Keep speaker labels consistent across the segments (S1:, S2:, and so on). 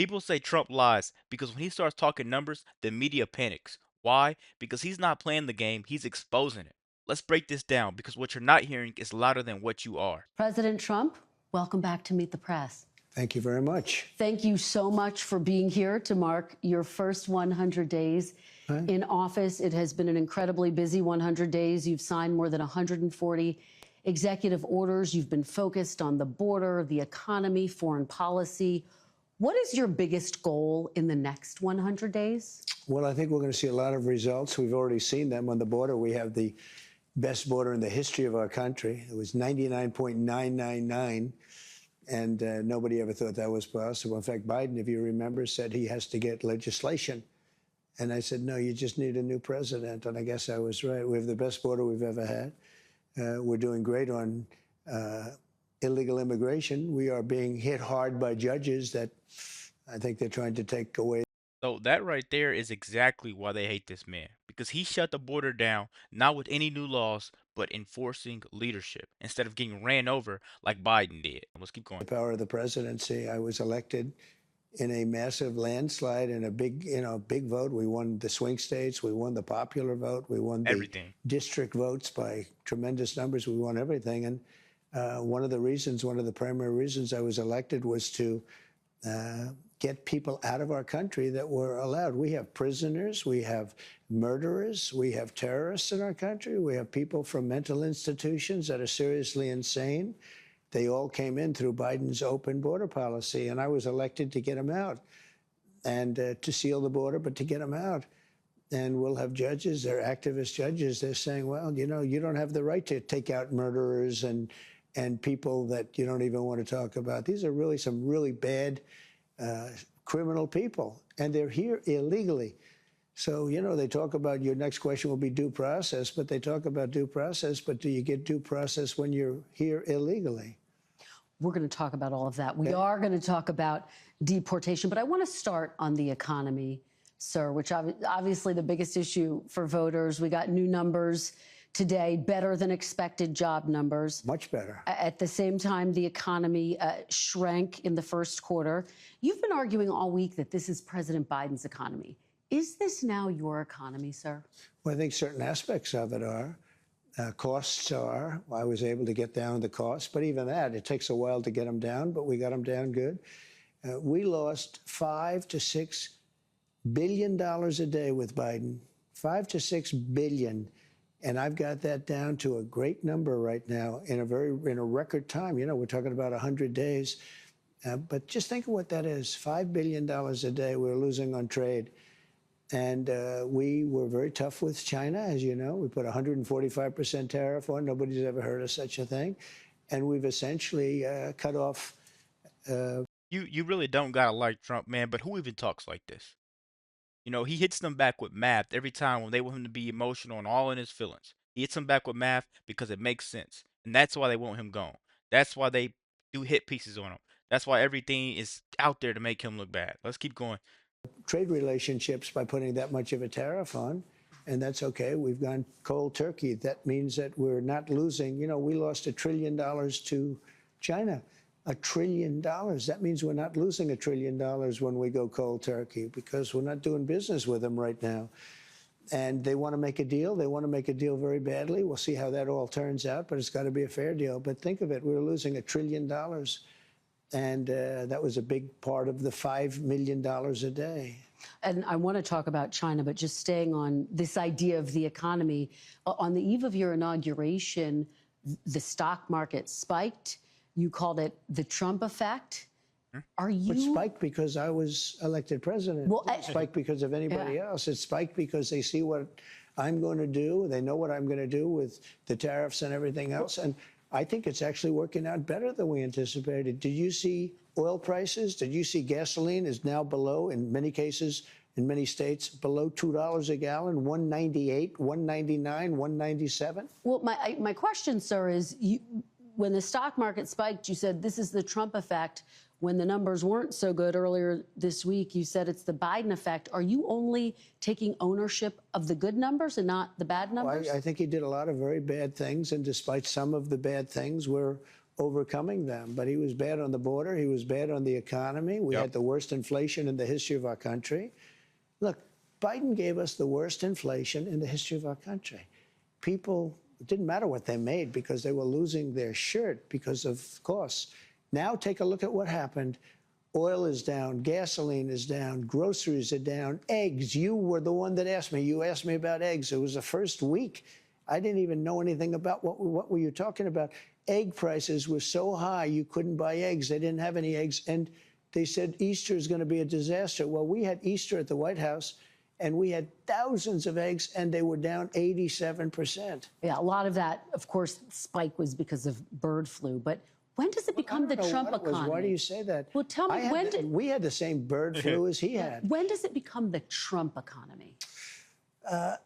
S1: People say Trump lies because when he starts talking numbers, the media panics. Why? Because he's not playing the game, he's exposing it. Let's break this down because what you're not hearing is louder than what you are.
S2: President Trump, welcome back to Meet the Press.
S3: Thank you very much.
S2: Thank you so much for being here to mark your first 100 days in office. It has been an incredibly busy 100 days. You've signed more than 140 executive orders. You've been focused on the border, the economy, foreign policy. What is your biggest goal in the next 100 days?
S3: Well, I think we're going to see a lot of results. We've already seen them on the border. We have the best border in the history of our country. It was 99.999, and nobody ever thought that was possible. In fact, Biden, if you remember, said he has to get legislation. And I said, no, you just need a new president. And I guess I was right. We have the best border we've ever had. We're doing great on illegal immigration. We are being hit hard by judges that I think they're trying to take away.
S1: So that right there is exactly why they hate this man. Because he shut the border down, not with any new laws, but enforcing leadership instead of getting ran over like Biden did. Let's keep going.
S3: The power of the presidency. I was elected in a massive landslide and a big, big vote. We won the swing states. We won the popular vote. We won the
S1: Everything.
S3: district votes by tremendous numbers. We won everything. And one of the primary reasons I was elected was to get people out of our country that were allowed. We have prisoners, we have murderers, we have terrorists in our country, we have people from mental institutions that are seriously insane. They all came in through Biden's open border policy, and I was elected to get them out and to seal the border, but to get them out. And we'll have judges, they're activist judges, they're saying, well, you don't have the right to take out murderers and people that you don't even want to talk about. These are really some really bad criminal people, and they're here illegally. So, they talk about your next question will be due process, but they talk about due process, but do you get due process when you're here illegally?
S2: We're going to talk about all of that. We are going to talk about deportation, but I want to start on the economy, sir, which obviously the biggest issue for voters. We got new numbers today, better than expected job numbers.
S3: Much better.
S2: At the same time, the economy shrank in the first quarter. You've been arguing all week that this is President Biden's economy. Is this now your economy, sir?
S3: Well, I think certain aspects of it are. Costs are. I was able to get down the costs, but even that, it takes a while to get them down, but we got them down good. We lost $5 to $6 billion a day with Biden. $5 to $6 billion. And I've got that down to a great number right now in a record time. We're talking about 100 days. But just think of what that is. $5 billion a day we're losing on trade. And we were very tough with China, as you know. We put 145% tariff on. Nobody's ever heard of such a thing. And we've essentially cut off.
S1: You really don't gotta like Trump, man, but who even talks like this? He hits them back with math every time when they want him to be emotional and all in his feelings. He hits them back with math because it makes sense. And that's why they want him gone. That's why they do hit pieces on him. That's why everything is out there to make him look bad. Let's keep going.
S3: Trade relationships by putting that much of a tariff on, and that's okay. We've gone cold turkey. That means that we're not losing. We lost $1 trillion to China. $1 trillion. That means we're not losing $1 trillion when we go cold turkey because we're not doing business with them right now. And they want to make a deal. They want to make a deal very badly. We'll see how that all turns out, but it's got to be a fair deal. But think of it. We're losing $1 trillion. And that was a big part of the $5 million a day.
S2: And I want to talk about China, but just staying on this idea of the economy. On the eve of your inauguration, the stock market spiked. You called it the Trump effect. Are you?
S3: It spiked because I was elected president.
S2: Well,
S3: it spiked because of anybody else. It spiked because they see what I'm going to do. They know what I'm going to do with the tariffs and everything else. And I think it's actually working out better than we anticipated. Did you see oil prices? Did you see gasoline is now below, in many cases, in many states, below $2 a gallon, 198, 199, 197?
S2: Well, my question, sir, is when the stock market spiked, you said this is the Trump effect. When the numbers weren't so good earlier this week, you said it's the Biden effect. Are you only taking ownership of the good numbers and not the bad numbers?
S3: Well, I think he did a lot of very bad things, and despite some of the bad things, we're overcoming them. But he was bad on the border. He was bad on the economy. We had the worst inflation in the history of our country. Look, Biden gave us the worst inflation in the history of our country. People, it didn't matter what they made because they were losing their shirt because of costs. Now take a look at what happened. Oil is down, gasoline is down, groceries are down, eggs. You were the one that asked me. You asked me about eggs. It was the first week. I didn't even know anything about what were you talking about. Egg prices were so high you couldn't buy eggs. They didn't have any eggs. And they said Easter is going to be a disaster. Well, we had Easter at the White House, and we had thousands of eggs, and they were down 87%.
S2: Yeah, a lot of that, of course, spike was because of bird flu. But when does it become the Trump economy?
S3: Why do you say that?
S2: Well, tell me,
S3: we had the same bird flu as he had.
S2: When does it become the Trump economy?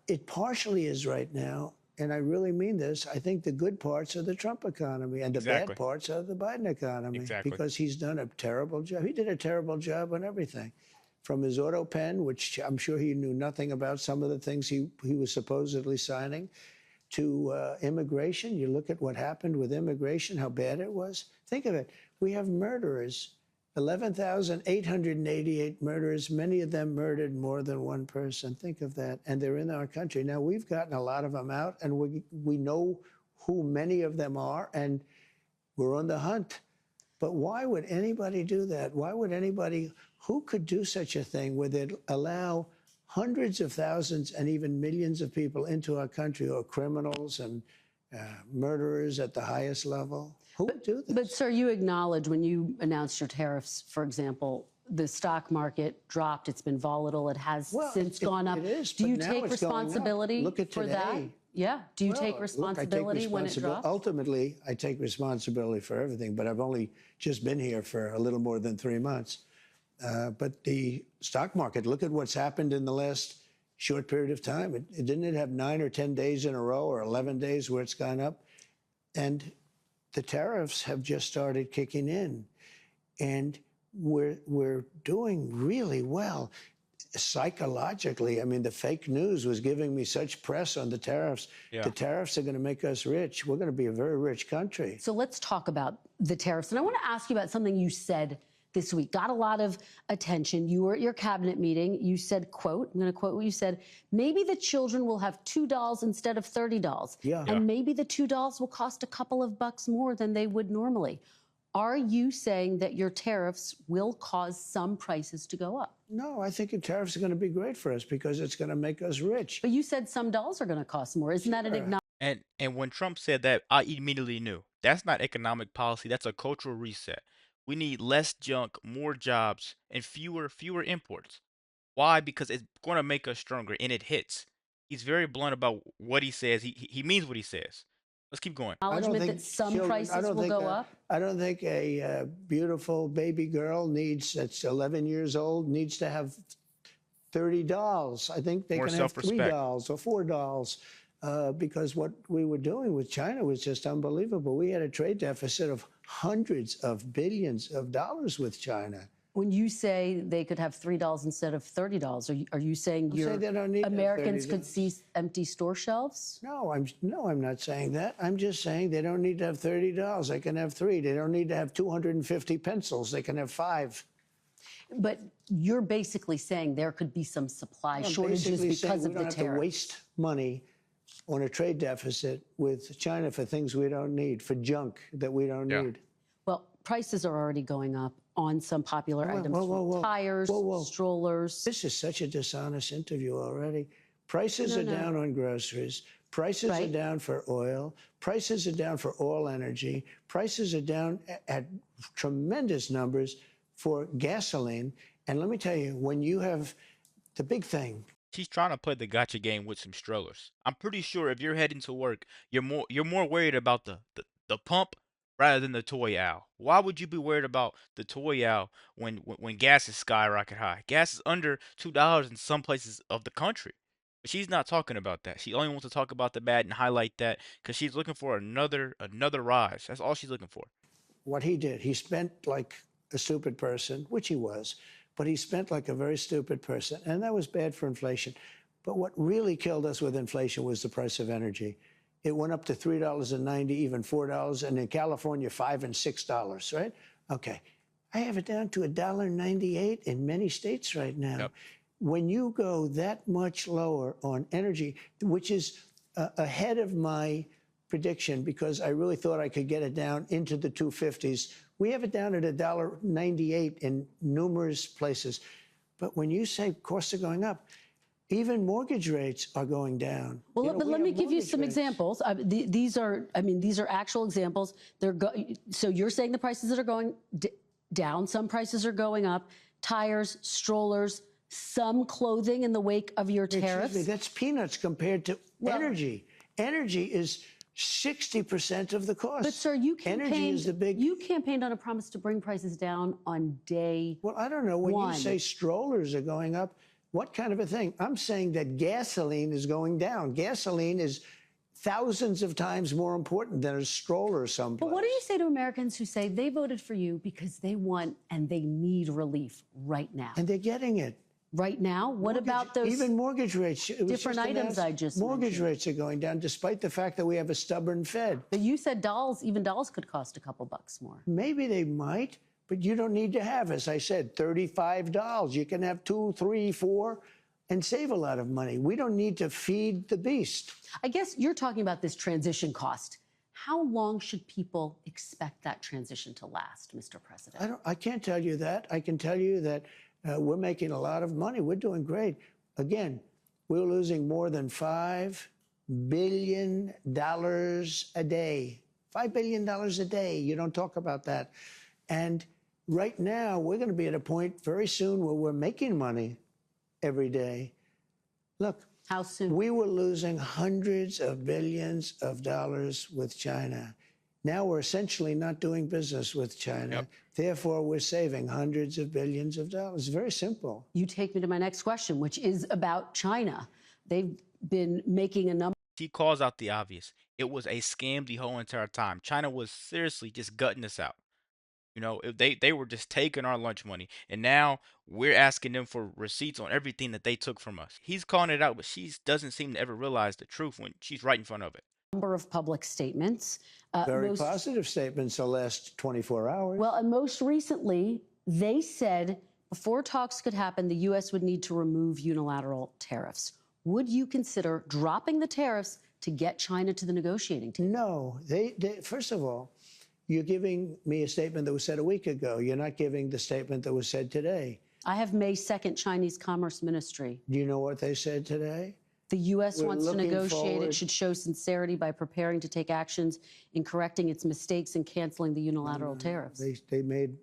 S3: It partially is right now. And I really mean this. I think the good parts are the Trump economy and the bad parts are the Biden economy. Because he's done a terrible job. He did a terrible job on everything. From his auto pen, which I'm sure he knew nothing about some of the things he was supposedly signing, to immigration. You look at what happened with immigration, how bad it was. Think of it. We have murderers, 11,888 murderers. Many of them murdered more than one person. Think of that. And they're in our country. Now, we've gotten a lot of them out, and we know who many of them are, and we're on the hunt. But why would anybody do that? Why would anybody, who could do such a thing where they'd allow hundreds of thousands and even millions of people into our country who are criminals and murderers at the highest level? Who would do this?
S2: But, sir, you acknowledge when you announced your tariffs, for example, the stock market dropped. It's been volatile. It has since gone up.
S3: It is,
S2: do you
S3: but now
S2: take
S3: it's going up.
S2: responsibility
S3: Look at
S2: for
S3: today.
S2: that? Yeah. Do you take responsibility when it drops?
S3: Ultimately, I take responsibility for everything, but I've only just been here for a little more than 3 months. But the stock market, look at what's happened in the last short period of time. Didn't it have 9 or 10 days in a row or 11 days where it's gone up? And the tariffs have just started kicking in. And we're doing really well. Psychologically, I mean, the fake news was giving me such press on the tariffs. The tariffs are going to make us rich. We're going to be a very rich country.
S2: So let's talk about the tariffs. And I want to ask you about something you said this week. Got a lot of attention. You were at your cabinet meeting. You said, quote, I'm going to quote what you said, maybe the children will have $2 instead of $30. And maybe the $2 will cost a couple of bucks more than they would normally. Are you saying that your tariffs will cause some prices to go up?
S3: No, I think the tariffs are going to be great for us because it's going to make us rich.
S2: But you said some dolls are going to cost more. Isn't that an acknowledgement?
S1: And when Trump said that, I immediately knew. That's not economic policy. That's a cultural reset. We need less junk, more jobs, and fewer imports. Why? Because it's going to make us stronger, and it hits. He's very blunt about what he says. He means what he says. Let's keep going.
S2: Acknowledgement that some prices will go up?
S3: I don't think a beautiful baby girl that's 11 years old needs to have 30 dolls. I think they can have 3 dolls or 4 dolls because what we were doing with China was just unbelievable. We had a trade deficit of hundreds of billions of dollars with China.
S2: When you say they could have $3 instead of $30, are you saying Americans could see empty store shelves?
S3: No, I'm not saying that. I'm just saying they don't need to have $30. They can have 3. They don't need to have 250 pencils. They can have 5.
S2: But you're basically saying there could be some supply shortages because of the tariff.
S3: We don't have to waste money on a trade deficit with China for things we don't need, for junk that we don't need.
S2: Well, prices are already going up on some popular items, tires, strollers.
S3: This is such a dishonest interview already. Prices are down on groceries. Prices are down for oil. Prices are down for all energy. Prices are down at tremendous numbers for gasoline. And let me tell you, when you have the big thing.
S1: She's trying to play the gotcha game with some strollers. I'm pretty sure if you're heading to work, you're more worried about the pump rather than the toy owl. Why would you be worried about the toy owl when gas is skyrocket high? Gas is under $2 in some places of the country. But she's not talking about that. She only wants to talk about the bad and highlight that because she's looking for another rise. That's all she's looking for.
S3: What he did, he spent like a stupid person, which he was, but he spent like a very stupid person, and that was bad for inflation. But what really killed us with inflation was the price of energy. It went up to $3.90, even $4, and in California, $5 and $6, right? Okay. I have it down to $1.98 in many states right now.
S1: Yep.
S3: When you go that much lower on energy, which is ahead of my prediction, because I really thought I could get it down into the 250s. We have it down at $1.98 in numerous places. But when you say costs are going up, even mortgage rates are going down.
S2: Well, but let me give you some examples. These are actual examples. So you're saying the prices that are going down, some prices are going up. Tires, strollers, some clothing in the wake of your tariffs.
S3: Excuse me, that's peanuts compared to energy. Energy is 60% of the cost.
S2: But sir, you campaigned,
S3: you
S2: campaigned on a promise to bring prices down on day
S3: Well, I don't know. When
S2: one.
S3: You say strollers are going up, what kind of a thing? I'm saying that gasoline is going down. Gasoline is thousands of times more important than a stroller someplace.
S2: But what do you say to Americans who say they voted for you because they want and they need relief right now?
S3: And they're getting it.
S2: Right now? What about those
S3: even mortgage rates?
S2: different items I just
S3: Mortgage
S2: mentioned?
S3: rates are going down, despite the fact that we have a stubborn Fed.
S2: But you said dolls, even dolls could cost a couple bucks more.
S3: Maybe they might, but you don't need to have, as I said, $35. You can have 2, 3, 4, and save a lot of money. We don't need to feed the beast.
S2: I guess you're talking about this transition cost. How long should people expect that transition to last, Mr. President?
S3: I can't tell you that. I can tell you that we're making a lot of money. We're doing great. Again, we're losing more than $5 billion a day. $5 billion a day. You don't talk about that. And right now, we're going to be at a point very soon where we're making money every day. Look.
S2: How soon?
S3: We were losing hundreds of billions of dollars with China. Now we're essentially not doing business with China.
S1: Yep.
S3: Therefore, we're saving hundreds of billions of dollars. Very simple.
S2: You take me to my next question, which is about China. They've been making a number.
S1: He calls out the obvious. It was a scam the whole entire time. China was seriously just gutting us out. You know, they were just taking our lunch money, and now we're asking them for receipts on everything that they took from us. He's calling it out, but she doesn't seem to ever realize the truth when she's right in front of it.
S2: Number of public statements.
S3: Very positive statements the last 24 hours.
S2: Well, and most recently, they said before talks could happen, the U.S. would need to remove unilateral tariffs. Would you consider dropping the tariffs to get China to the negotiating table?
S3: No. First of all, you're giving me a statement that was said a week ago. You're not giving the statement that was said today.
S2: I have May 2nd Chinese Commerce Ministry.
S3: Do you know what they said today?
S2: The U.S. wants to negotiate. It should show sincerity by preparing to take actions in correcting its mistakes and canceling the unilateral tariffs.
S3: They made,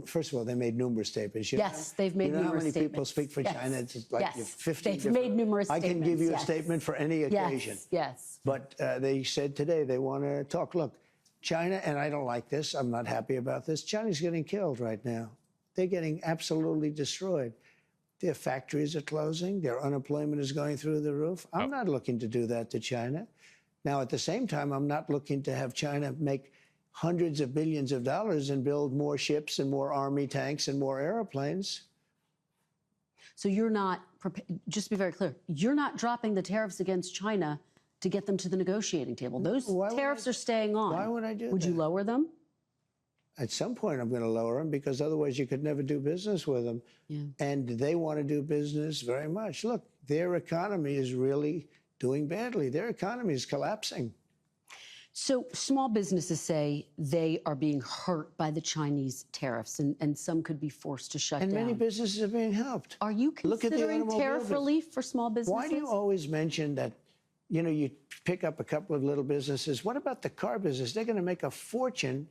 S3: first of all, they made numerous statements.
S2: Yes, they've made numerous statements.
S3: How many people speak for China? It's like 50
S2: they've made numerous statements.
S3: I can give you a statement for any occasion.
S2: Yes.
S3: But they said today they want to talk. Look, China, and I don't like this, I'm not happy about this, China's getting killed right now. They're getting absolutely destroyed. Their factories are closing. Their unemployment is going through the roof. I'm not looking to do that to China. Now, at the same time, I'm not looking to have China make hundreds of billions of dollars and build more ships and more army tanks and more airplanes.
S2: So you're not, just to be very clear, you're not dropping the tariffs against China to get them to the negotiating table. Those tariffs are staying on.
S3: Why would I do that?
S2: Would you lower them?
S3: At some point, I'm going to lower them because otherwise you could never do business with them.
S2: Yeah.
S3: And they want to do business very much. Look, their economy is really doing badly. Their economy is collapsing.
S2: So small businesses say they are being hurt by the Chinese tariffs, and some could be forced to shut down.
S3: And many businesses are being helped.
S2: Are you considering tariff relief for small businesses?
S3: Why do you always mention that, you know, you pick up a couple of little businesses? What about the car business? They're going to make a fortune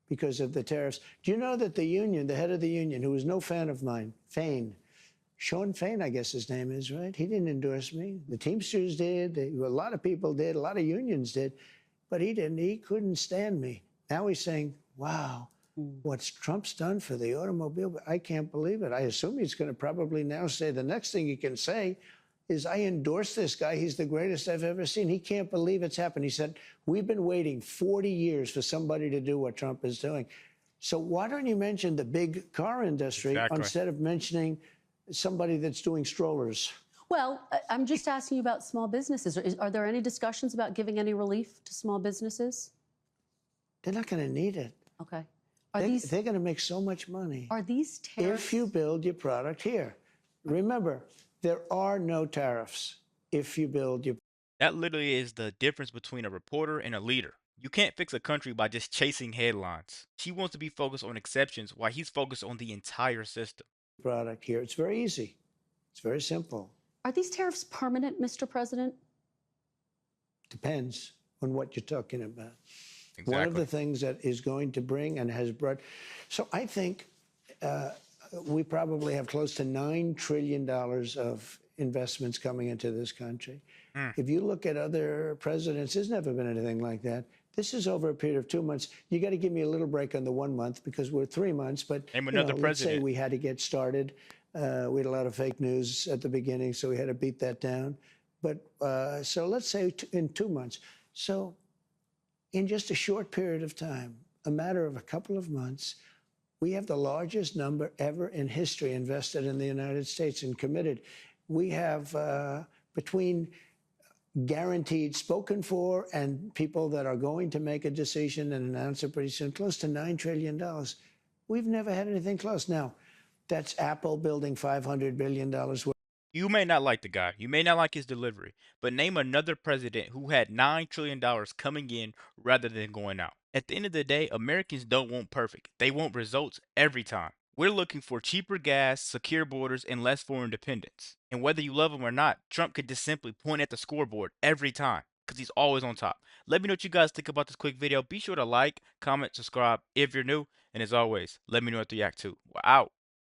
S3: because of the tariffs. Do you know that the union, the head of the union, who was no fan of mine, Sean Fain, I guess his name is, right? He didn't endorse me. The Teamsters did. A lot of people did. A lot of unions did. But he didn't. He couldn't stand me. Now he's saying, wow, what's Trump's done for the automobile? I can't believe it. I assume he's going to probably now say the next thing he can say is, I endorse this guy. He's the greatest I've ever seen. He can't believe it's happened. He said, we've been waiting 40 years for somebody to do what Trump is doing. So why don't you mention the big car industry instead of mentioning somebody that's doing strollers?
S2: Well, I'm just asking you about small businesses. Are there any discussions about giving any relief to small businesses?
S3: They're not going to need it.
S2: Okay.
S3: They're going to make so much money.
S2: Are these tariffs?
S3: If you build your product here. Remember, there are no tariffs if you build your.
S1: That literally is the difference between a reporter and a leader. You can't fix a country by just chasing headlines. She wants to be focused on exceptions while he's focused on the entire system.
S3: Product here. It's very easy. It's very simple.
S2: Are these tariffs permanent, Mr. President?
S3: Depends on what you're talking about.
S1: Exactly.
S3: One of the things that is going to bring and has brought. So I think we probably have close to $9 trillion of investments coming into this country. If you look at other presidents, there's never been anything like that. This is over a period of 2 months. You got to give me a little break on the 1 month because we're 3 months. But
S1: Name another
S3: let's say
S1: president.
S3: we had to get started. We had a lot of fake news at the beginning, so we had to beat that down. But so let's say in 2 months. So in just a short period of time, a matter of a couple of months, we have the largest number ever in history invested in the United States and committed. We have between guaranteed spoken for and people that are going to make a decision and announce it pretty soon, close to $9 trillion. We've never had anything close. Now, that's Apple building $500 billion worth.
S1: You may not like the guy, you may not like his delivery, but name another president who had $9 trillion coming in rather than going out. At the end of the day, Americans don't want perfect. They want results every time. We're looking for cheaper gas, secure borders, and less foreign dependence. And whether you love him or not, Trump could just simply point at the scoreboard every time because he's always on top. Let me know what you guys think about this quick video. Be sure to like, comment, subscribe if you're new. And as always, let me know what you react to. We're out.